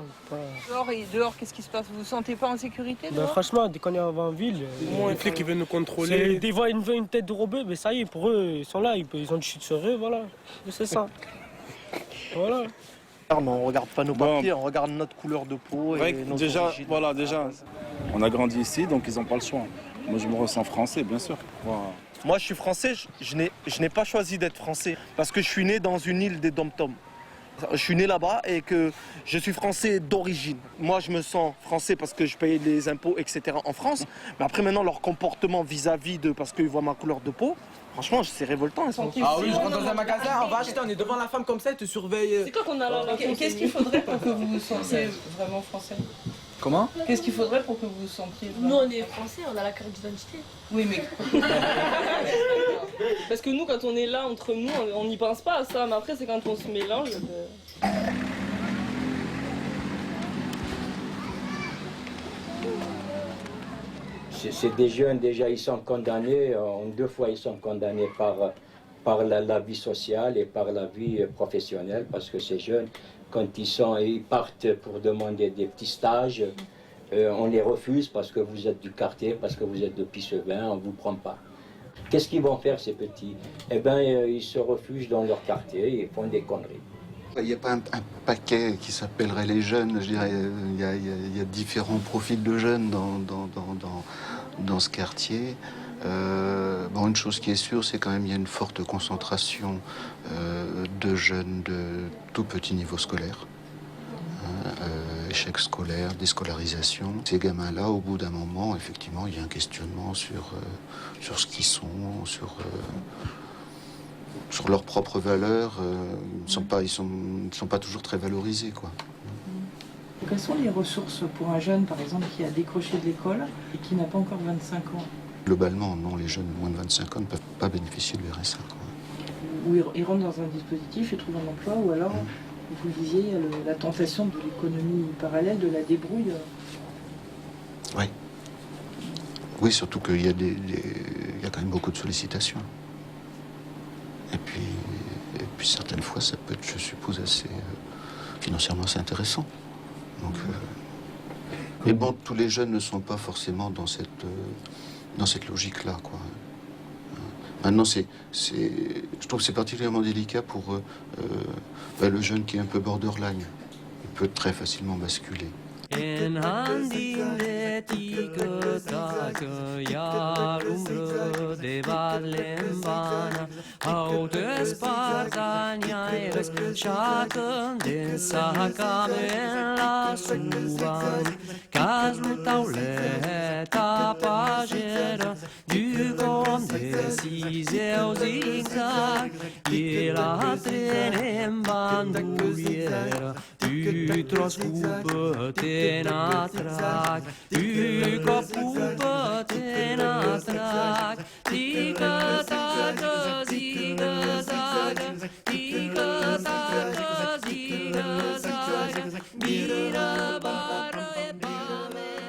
Dehors, qu'est-ce qui se passe? Vous vous sentez pas en sécurité dehors? Franchement, dès qu'on est en ville, les flics qui viennent nous contrôler. Des fois, ils voient une tête de robeux, mais ça y est, pour eux, ils sont là, ils ont du chute sur eux, voilà. C'est ça. Voilà. On regarde pas nos papiers, on regarde notre couleur de peau et nos origines. Déjà, on a grandi ici, donc ils n'ont pas le choix. Moi, je me ressens français, bien sûr. Moi, je suis français, je n'ai pas choisi d'être français, parce que je suis né dans une île des Dom-Tom. Je suis né là-bas et que je suis français d'origine. Moi, je me sens français parce que je paye les impôts, etc. en France. Mais après, maintenant, leur comportement vis-à-vis de... parce qu'ils voient ma couleur de peau, franchement, c'est révoltant. Ah oui, je rentre dans un magasin, on va acheter, on est devant la femme comme ça, elle te surveille. C'est quoi qu'on a là? Qu'est-ce qu'il faudrait pour que vous vous sentiez vraiment français? Comment? Qu'est-ce qu'il faudrait pour que vous vous sentiez Nous, on est français, on a la carte d'identité. Oui, mais... Parce que nous, quand on est là, entre nous, on n'y pense pas à ça. Mais après, c'est quand on se mélange. C'est des jeunes, déjà, ils sont condamnés, en 2 fois, ils sont condamnés par la vie sociale et par la vie professionnelle, parce que ces jeunes, quand ils partent pour demander des petits stages, on les refuse parce que vous êtes du quartier, parce que vous êtes de Pissevin, on ne vous prend pas. Qu'est-ce qu'ils vont faire, ces petits? Eh bien, ils se refugient dans leur quartier, ils font des conneries. Il n'y a pas un paquet qui s'appellerait les jeunes, je dirais. Il y a différents profils de jeunes dans ce quartier. Bon, une chose qui est sûre, c'est quand même qu'il y a une forte concentration de jeunes de tout petit niveau scolaire. Échec scolaire, déscolarisation. Ces gamins-là, au bout d'un moment, effectivement, il y a un questionnement sur ce qu'ils sont, sur leurs propres valeurs. Ils sont pas toujours très valorisés, quoi. Quelles sont les ressources pour un jeune, par exemple, qui a décroché de l'école et qui n'a pas encore 25 ans? Globalement, non, les jeunes de moins de 25 ans ne peuvent pas bénéficier du RSA, quoi. Ou ils rentrent dans un dispositif et trouvent un emploi, ou alors, vous le disiez, il y a la tentation de l'économie parallèle, de la débrouille. Oui. Oui, surtout qu'il y a quand même beaucoup de sollicitations. Et puis certaines fois, ça peut être, je suppose, assez financièrement assez intéressant. Donc, mais bon, tous les jeunes ne sont pas forcément dans cette logique-là, quoi. Maintenant, je trouve que c'est particulièrement délicat pour le jeune qui est un peu borderline. Il peut très facilement basculer.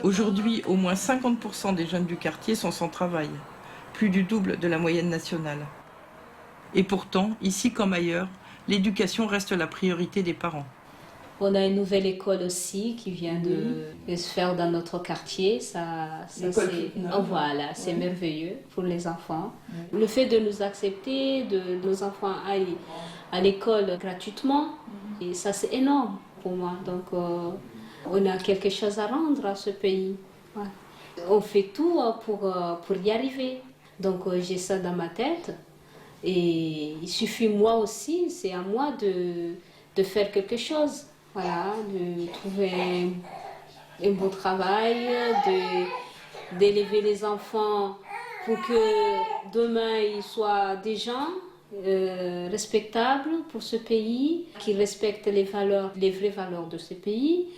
Aujourd'hui, au moins 50% des jeunes du quartier sont sans travail, plus du double de la moyenne nationale. Et pourtant, ici comme ailleurs, l'éducation reste la priorité des parents. On a une nouvelle école aussi qui vient de se faire dans notre quartier. Voilà, c'est merveilleux pour les enfants. Le fait de nous accepter, de nos enfants aillent à l'école gratuitement, et ça c'est énorme pour moi. Donc on a quelque chose à rendre à ce pays. Ouais. On fait tout pour y arriver. Donc j'ai ça dans ma tête. Et il suffit moi aussi, c'est à moi de faire quelque chose. Voilà, de trouver un beau travail, d'élever les enfants pour que demain ils soient des gens respectables pour ce pays, qui respectent les vraies valeurs de ce pays.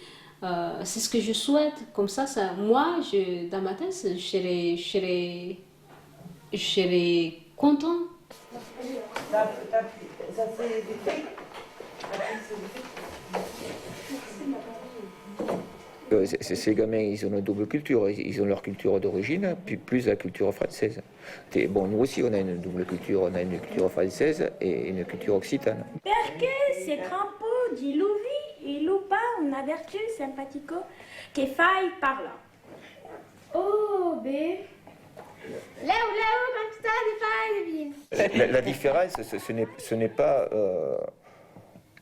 C'est ce que je souhaite. Comme ça moi, dans ma tête, je serais content. Ces gamins, ils ont une double culture. Ils ont leur culture d'origine, puis plus la culture française. Bon, nous aussi, on a une double culture. On a une culture française et une culture occitane. Perché c'est crampo di luvi e lupa una vertu simpatico che fai parla. Oh, beh. La différence, ce n'est pas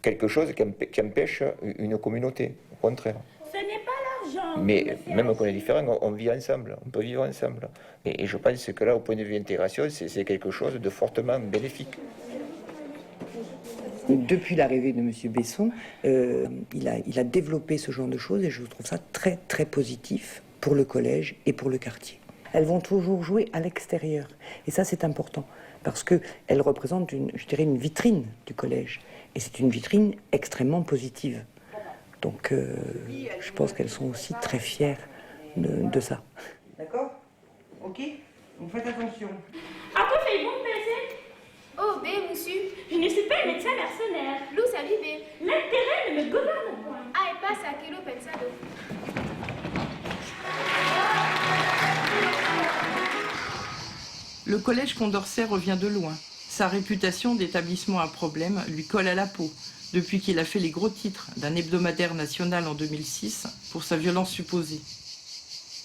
quelque chose qui empêche une communauté, au contraire. Ce n'est pas l'argent. Mais même qu'on est différent, on vit ensemble, on peut vivre ensemble. Et je pense que là, au point de vue intégration, c'est quelque chose de fortement bénéfique. Depuis l'arrivée de M. Besson, il a développé ce genre de choses et je trouve ça très très positif pour le collège et pour le quartier. Elles vont toujours jouer à l'extérieur et ça c'est important parce qu'elles représentent une vitrine du collège et c'est une vitrine extrêmement positive. Donc je pense qu'elles sont aussi très fières de ça. D'accord? Ok? Vous faites attention. Après, fait bon penser. Oh, ben, monsieur. Je ne suis pas un médecin mercenaire. L'eau, ça vive. L'intérêt ne me gouverne point. Ah, et passe à kilo pensado. Le collège Condorcet revient de loin. Sa réputation d'établissement à problème lui colle à la peau, depuis qu'il a fait les gros titres d'un hebdomadaire national en 2006 pour sa violence supposée.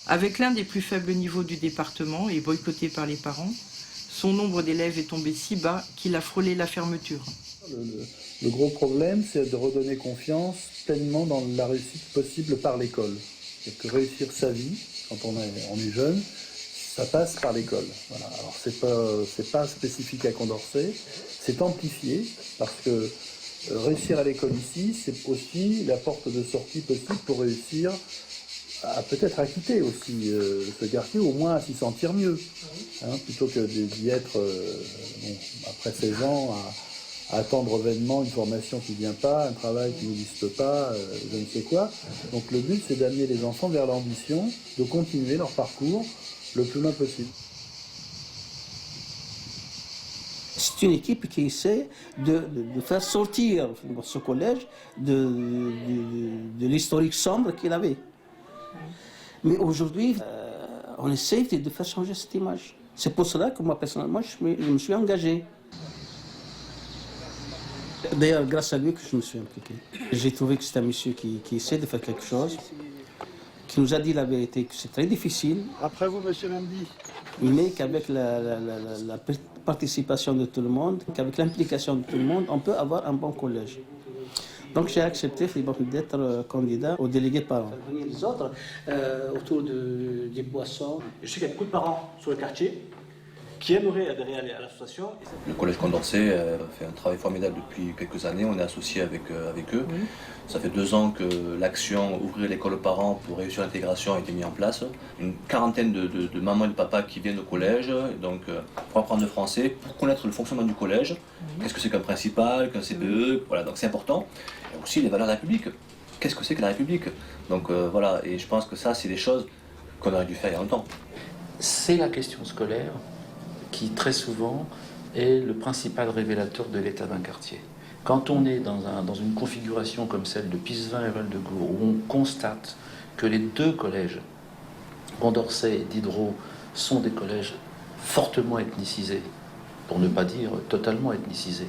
Avec l'un des plus faibles niveaux du département et boycotté par les parents, son nombre d'élèves est tombé si bas qu'il a frôlé la fermeture. Le gros problème, c'est de redonner confiance pleinement dans la réussite possible par l'école. C'est que réussir sa vie, quand on est jeune, ça passe par l'école. Voilà. Alors c'est pas spécifique à Condorcet, c'est amplifié parce que réussir à l'école ici, c'est aussi la porte de sortie possible pour réussir à peut-être à quitter aussi ce quartier, au moins à s'y sentir mieux, plutôt que d'y être après 16 ans à attendre vainement une formation qui ne vient pas, un travail qui n'existe pas, je ne sais quoi. Donc le but, c'est d'amener les enfants vers l'ambition de continuer leur parcours le plus loin possible. C'est une équipe qui essaie de faire sortir ce collège de l'historique sombre qu'il avait. Mais aujourd'hui, on essaie de faire changer cette image. C'est pour cela que moi, personnellement, je me suis engagé. D'ailleurs, grâce à lui que je me suis impliqué. J'ai trouvé que c'est un monsieur qui essaie de faire quelque chose, qui nous a dit la vérité, que c'est très difficile. Après vous, monsieur Lamdi. Mais qu'avec la participation de tout le monde, qu'avec l'implication de tout le monde, on peut avoir un bon collège. Donc j'ai accepté d'être candidat au délégué de parents. Les autres, autour des boissons. Je sais qu'il y a beaucoup de parents sur le quartier qui aimeraient adhérer à l'association. Le collège Condorcet fait un travail formidable depuis quelques années. On est associé avec eux. Oui. Ça fait 2 ans que l'action Ouvrir l'école aux parents pour réussir l'intégration a été mise en place. Une quarantaine de mamans et de papas qui viennent au collège donc, pour apprendre le français, pour connaître le fonctionnement du collège. Qu'est-ce que c'est qu'un principal, qu'un CPE, voilà, donc c'est important. Et aussi les valeurs de la République. Qu'est-ce que c'est que la République? Donc voilà, et je pense que ça, c'est des choses qu'on aurait dû faire il y a longtemps. C'est la question scolaire qui très souvent est le principal révélateur de l'état d'un quartier. Quand on est dans une configuration comme celle de Pisevin et Val-de-Gour, où on constate que les 2 collèges, Condorcet et Diderot, sont des collèges fortement ethnicisés, pour ne pas dire totalement ethnicisés,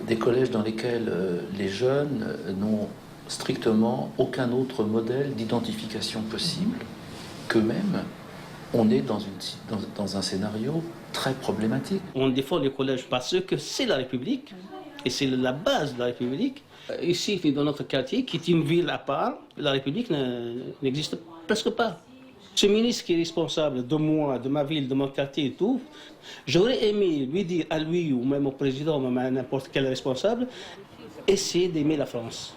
des collèges dans lesquels les jeunes n'ont strictement aucun autre modèle d'identification possible qu'eux-mêmes, on est dans un scénario très problématique. On défend les collèges parce que c'est la République, et c'est la base de la République. Ici, dans notre quartier, qui est une ville à part, la République n'existe presque pas. Ce ministre qui est responsable de moi, de ma ville, de mon quartier et tout, j'aurais aimé lui dire à lui, ou même au président, ou même à n'importe quel responsable, essayez d'aimer la France.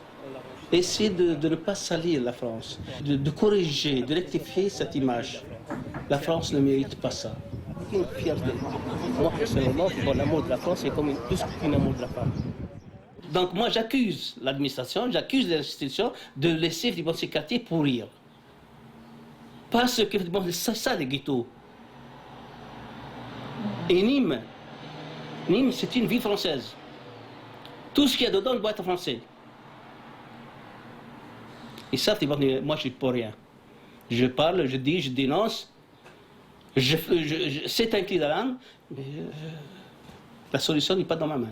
Essayez de ne pas salir la France, de corriger, de rectifier cette image. La France ne mérite pas ça. Une fierté. Moi, personnellement, pour l'amour de la France, c'est comme plus qu'un amour de la femme. Donc moi, j'accuse l'administration, j'accuse les institutions de laisser ces quartiers pourrir. Parce que c'est ça les ghettos. Et Nîmes, c'est une ville française. Tout ce qu'il y a dedans doit être français. Et ça, moi, je suis pour rien. Je parle, je dis, je dénonce. C'est un cri d'alarme, mais la solution n'est pas dans ma main.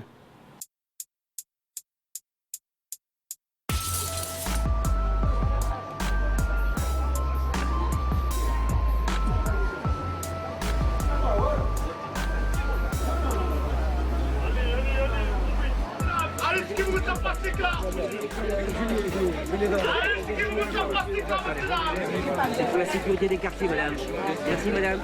C'est pour la sécurité des quartiers, madame. Merci, madame.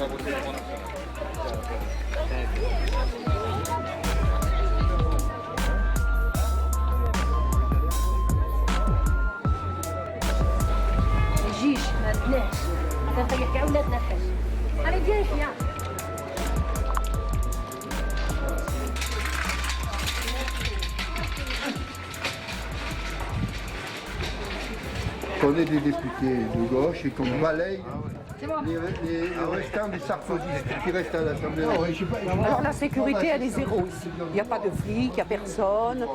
Allez, viens, viens. On est des députés de gauche et qu'on balaye les restants des sarkozystes qui restent à l'Assemblée. Alors la sécurité, elle est zéro ici. Il n'y a pas de flics, il n'y a personne.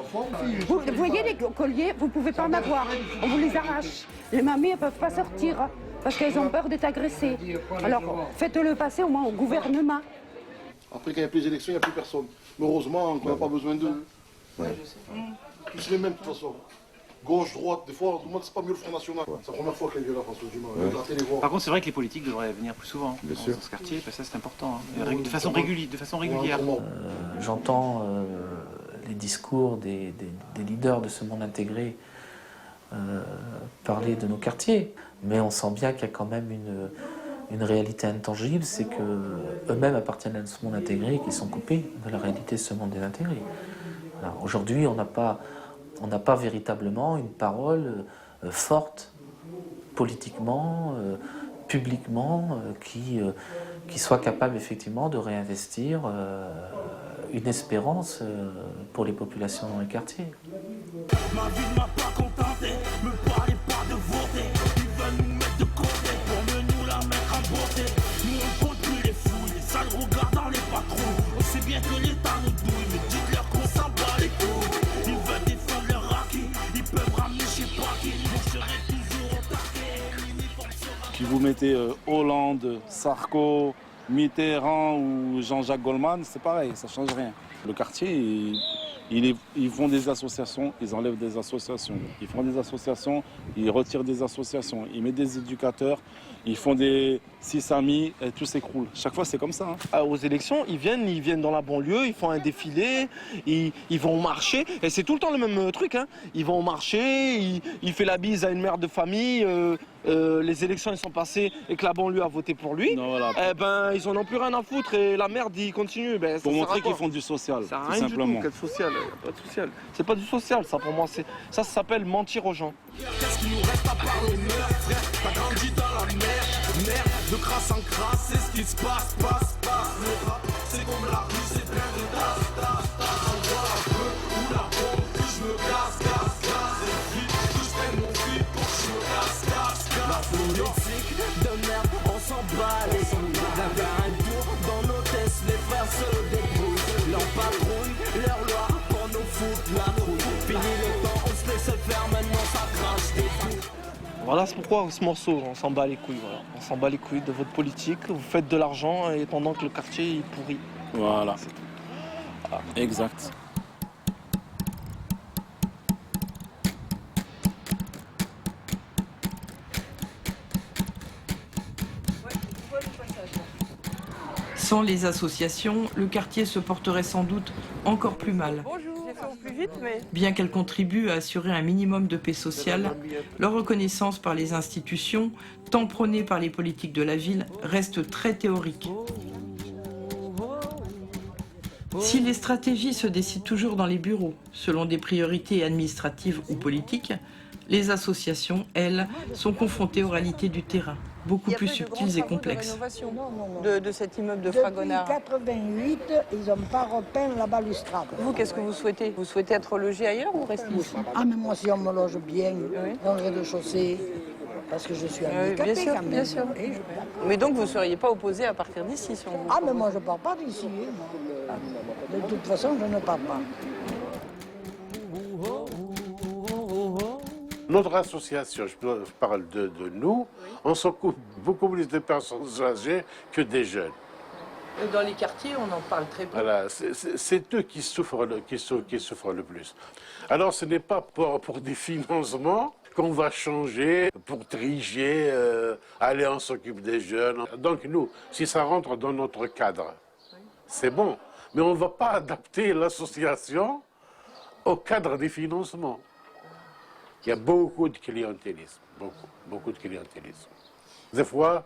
Vous voyez les colliers, vous ne pouvez pas en avoir. On vous les arrache. Les mamies, elles ne peuvent pas sortir hein, parce qu'elles ont peur d'être agressées. Alors faites-le passer au moins au gouvernement. Après, quand il n'y a plus d'élections, il n'y a plus personne. Mais heureusement qu'on n'a pas besoin d'eux. Ouais. Tous les mêmes, de toute façon. Gauche, droite, des fois, tout le monde, c'est pas mieux le Front National. C'est la première fois qu'elle vient là, François Dumas. Par contre, c'est vrai que les politiques devraient venir plus souvent dans ce quartier, parce que ça c'est important, hein. De façon régulière. J'entends les discours des leaders de ce monde intégré parler de nos quartiers, mais on sent bien qu'il y a quand même une réalité intangible, c'est qu'eux-mêmes appartiennent à ce monde intégré et qu'ils sont coupés de la réalité de ce monde désintégré. Aujourd'hui, on n'a pas véritablement une parole forte, politiquement, publiquement, qui soit capable effectivement de réinvestir une espérance pour les populations dans les quartiers. Ma vie ne m'a pas contenté, me parlez pas de voter. Ils veulent nous mettre de côté pour mieux nous la mettre à beauté. Nous on compte plus les fouilles, les sales regards dans les patrons. On sait bien que l'État nous douille, mais dites-leur qu'on s'en bat les couilles. Ils veulent défendre leur acquis, ils peuvent ramener je sais pas qui. Je serai toujours au taquet. Si vous mettez Hollande, Sarko, Mitterrand ou Jean-Jacques Goldman, c'est pareil, ça change rien. Le quartier, ils font des associations, ils enlèvent des associations. Ils font des associations, ils retirent des associations. Ils mettent des éducateurs, ils font des 6 amis et tout s'écroule. Chaque fois, c'est comme ça. Hein. Aux élections, ils viennent dans la banlieue, ils font un défilé, ils vont marcher. Et c'est tout le temps le même truc. Hein. Ils vont marcher, ils font la bise à une mère de famille. Les élections elles sont passées et que la banlieue a voté pour lui. Non, voilà. Eh ben, ils en ont plus rien à foutre et la merde, ils continuent. Ben, pour montrer qu'ils font du social, ça tout rien simplement. Du tout, quel social, pas de social. C'est pas du social, ça pour moi. Ça s'appelle mentir aux gens. Qu'est-ce qui nous reste à part l'honneur, frère? T'as grandi dans la merde, de crasse en crasse, c'est ce qui se passe. Le rap, c'est comme la rue, c'est plein de tas. On voit un peu où la bombe, puis je me casse. C'est vite que je prenne mon fil pour que je me casse. La politique de merde, on s'en bat les couilles. Faire un tour dans nos tests, les frères se débrouillent. Leur patrouille, leur loi, pour nous foutre la trouille. Fini le temps, on se laisse faire, maintenant ça crache des coups. Voilà, c'est pourquoi ce morceau, on s'en bat les couilles. Voilà. On s'en bat les couilles de votre politique, vous faites de l'argent et pendant que le quartier est pourri. Voilà. Voilà. Exact. Sans les associations, le quartier se porterait sans doute encore plus mal. Bien qu'elles contribuent à assurer un minimum de paix sociale, leur reconnaissance par les institutions, tant prônée par les politiques de la ville, reste très théorique. Si les stratégies se décident toujours dans les bureaux, selon des priorités administratives ou politiques, les associations, elles, sont confrontées aux réalités du terrain, beaucoup plus subtiles et complexes. De cet immeuble de Fragonard. Depuis 88, ils n'ont pas repeint la balustrade. Vous, qu'est-ce que vous souhaitez? Vous souhaitez être logé ailleurs ou rester ici? Ah, mais moi, si on me loge bien, dans le rez-de-chaussée, parce que je suis handicapée bien sûr, quand même. bien sûr. Mais donc, vous ne seriez pas opposé à partir d'ici si on vous... Ah, mais moi, je ne pars pas d'ici. Hein. De toute façon, je ne pars pas. Notre association, je parle de nous, on s'occupe beaucoup plus de personnes âgées que des jeunes. Dans les quartiers, on en parle très peu. Voilà, c'est eux qui souffrent le plus. Alors ce n'est pas pour des financements qu'on va changer, pour tricher, aller on s'occupe des jeunes. Donc nous, si ça rentre dans notre cadre, c'est bon. Mais on ne va pas adapter l'association au cadre des financements. Il y a beaucoup de clientélisme, beaucoup de clientélisme. Des fois,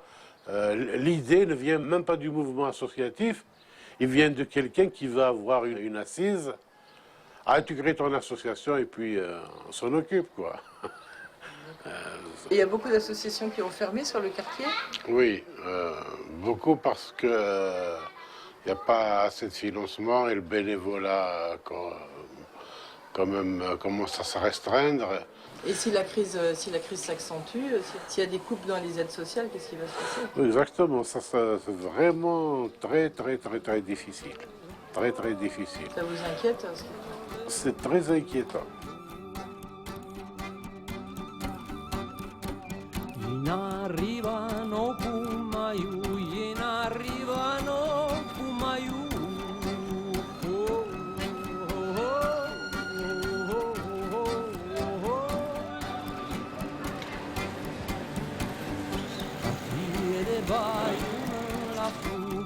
l'idée ne vient même pas du mouvement associatif, il vient de quelqu'un qui va avoir une assise, tu crées ton association et puis on s'en occupe, quoi. Il y a beaucoup d'associations qui ont fermé sur le quartier? Oui, beaucoup parce que il n'y a pas assez de financement et le bénévolat quand même commence à se restreindre. Et si la crise s'accentue, s'il y a des coupes dans les aides sociales, qu'est-ce qui va se passer? Exactement, ça c'est vraiment très difficile. Très difficile. Ça vous inquiète? C'est très inquiétant.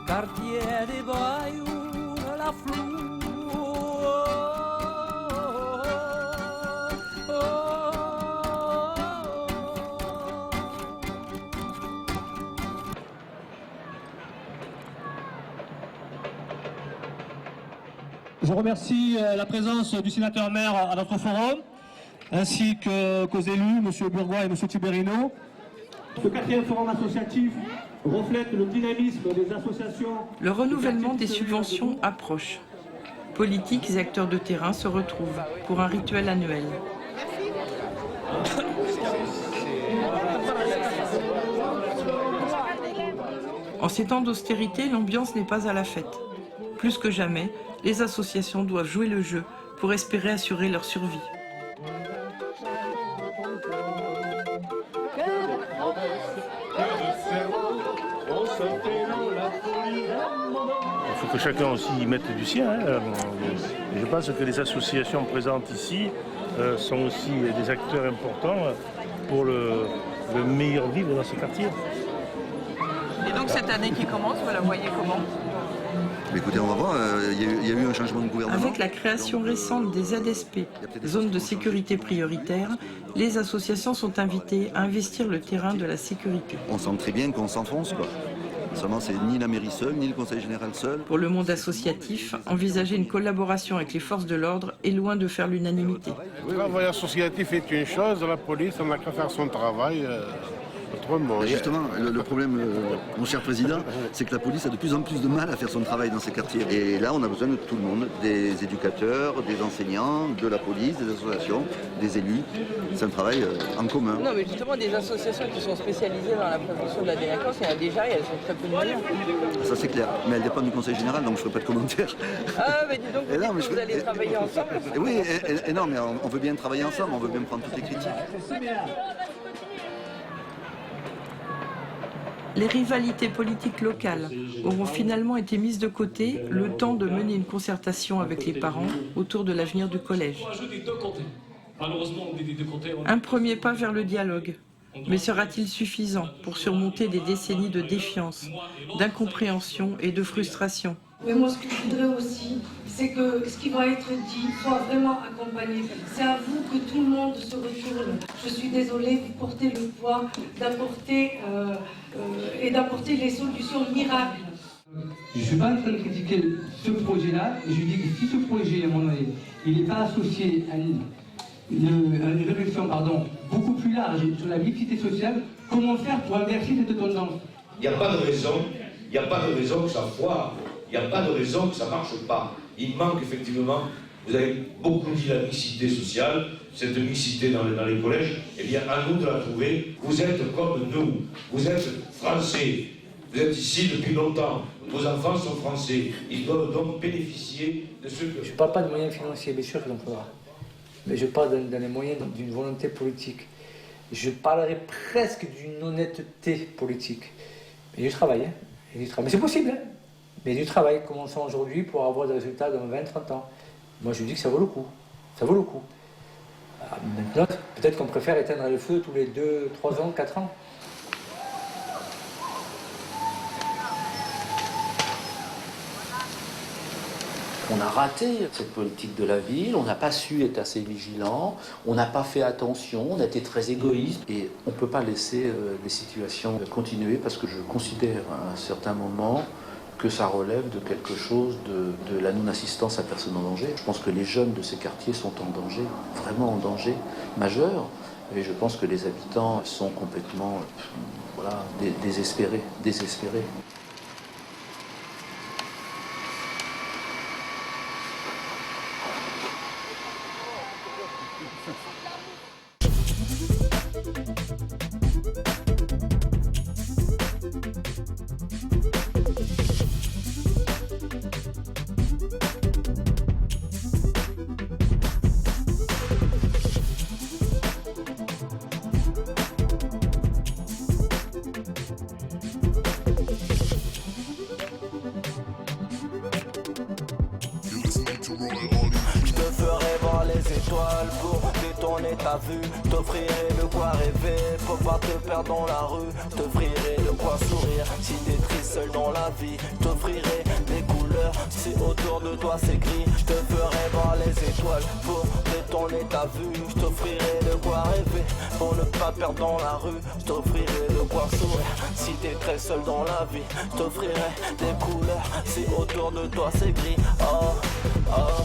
Quartier des Bayou, la flou. Je remercie la présence du sénateur-maire à notre forum, ainsi qu'aux élus, M. Bourgois et M. Tiberino. Ce 4e forum associatif reflète le dynamisme des associations. Le renouvellement des subventions approche. Politiques et acteurs de terrain se retrouvent pour un rituel annuel. En ces temps d'austérité, l'ambiance n'est pas à la fête. Plus que jamais, les associations doivent jouer le jeu pour espérer assurer leur survie. Il faut que chacun aussi y mette du sien. Je pense que les associations présentes ici sont aussi des acteurs importants pour le meilleur vivre dans ce quartier. Et donc cette année qui commence, vous la voyez comment? Écoutez, on va voir, il y a eu un changement de gouvernement. Avec la création récente des ZSP, zones de sécurité prioritaire, les associations sont invitées à investir le terrain de la sécurité. On sent très bien qu'on s'enfonce, quoi. Seulement, c'est ni la mairie seule, ni le conseil général seul. Pour le monde associatif, envisager une collaboration avec les forces de l'ordre est loin de faire l'unanimité. Le travail associatif est une chose, la police, on n'a qu'à faire son travail. Autrement. Justement, le problème, mon cher président, c'est que la police a de plus en plus de mal à faire son travail dans ces quartiers. Et là, on a besoin de tout le monde, des éducateurs, des enseignants, de la police, des associations, des élus. C'est un travail en commun. Non, mais justement, des associations qui sont spécialisées dans la prévention de la délinquance, il y en a déjà et elles sont très peu nombreuses. Ça, c'est clair. Mais elles dépendent du conseil général, donc je ne ferai pas de commentaires. Ah, mais dis donc, vous allez travailler ensemble. Oui, et non, mais on veut bien travailler ensemble, on veut bien prendre toutes les critiques. Les rivalités politiques locales auront finalement été mises de côté le temps de mener une concertation avec les parents autour de l'avenir du collège. Un premier pas vers le dialogue. Mais sera-t-il suffisant pour surmonter des décennies de défiance, d'incompréhension et de frustration? Mais moi, ce que je voudrais aussi, c'est que ce qui va être dit soit vraiment accompagné. C'est à vous que tout le monde se retourne. Je suis désolée, vous portez le poids d'apporter les solutions miracles. Je ne suis pas en train de critiquer ce projet-là, et je dis que si ce projet, à mon avis, il n'est pas associé à une réflexion beaucoup plus large sur la mixité sociale, comment faire pour inverser cette tendance? Il n'y a pas de raison que ça foire, il n'y a pas de raison que ça ne marche pas. Il manque effectivement, vous avez beaucoup dit la mixité sociale, cette mixité dans les collèges, eh bien à nous de la trouver. Vous êtes comme nous, vous êtes français, vous êtes ici depuis longtemps, vos enfants sont français, ils doivent donc bénéficier de ce que... Je ne parle pas de moyens financiers, bien sûr qu'il en faudra. Mais je parle dans les moyens d'une volonté politique. Je parlerai presque d'une honnêteté politique. Mais du travail, hein. Et du travail. Mais c'est possible, hein. Mais du travail, commençons aujourd'hui pour avoir des résultats dans 20-30 ans. Moi, je dis que ça vaut le coup. Ça vaut le coup. Maintenant, peut-être qu'on préfère éteindre le feu tous les 2, 3 ans, 4 ans. On a raté cette politique de la ville, on n'a pas su être assez vigilant, on n'a pas fait attention, on a été très égoïste et on ne peut pas laisser les situations continuer parce que je considère à un certain moment que ça relève de quelque chose de la non-assistance à personne en danger. Je pense que les jeunes de ces quartiers sont en danger, vraiment en danger majeur. Et je pense que les habitants sont complètement désespérés. Je te ferai voir les étoiles pour détourner ta vue. T'offrirai de quoi rêver pour pas te perdre dans la rue. T'offrirai de quoi sourire si t'es triste seul dans la vie. T'offrirai des couleurs si autour de toi c'est gris. Je te ferai voir les étoiles pour détourner ta vue. Je t'offrirai de quoi rêver pour ne pas perdre dans la rue. Je t'offrirai de quoi sourire si t'es très seul dans la vie. Je t'offrirai des couleurs si autour de toi c'est gris. Oh, oh.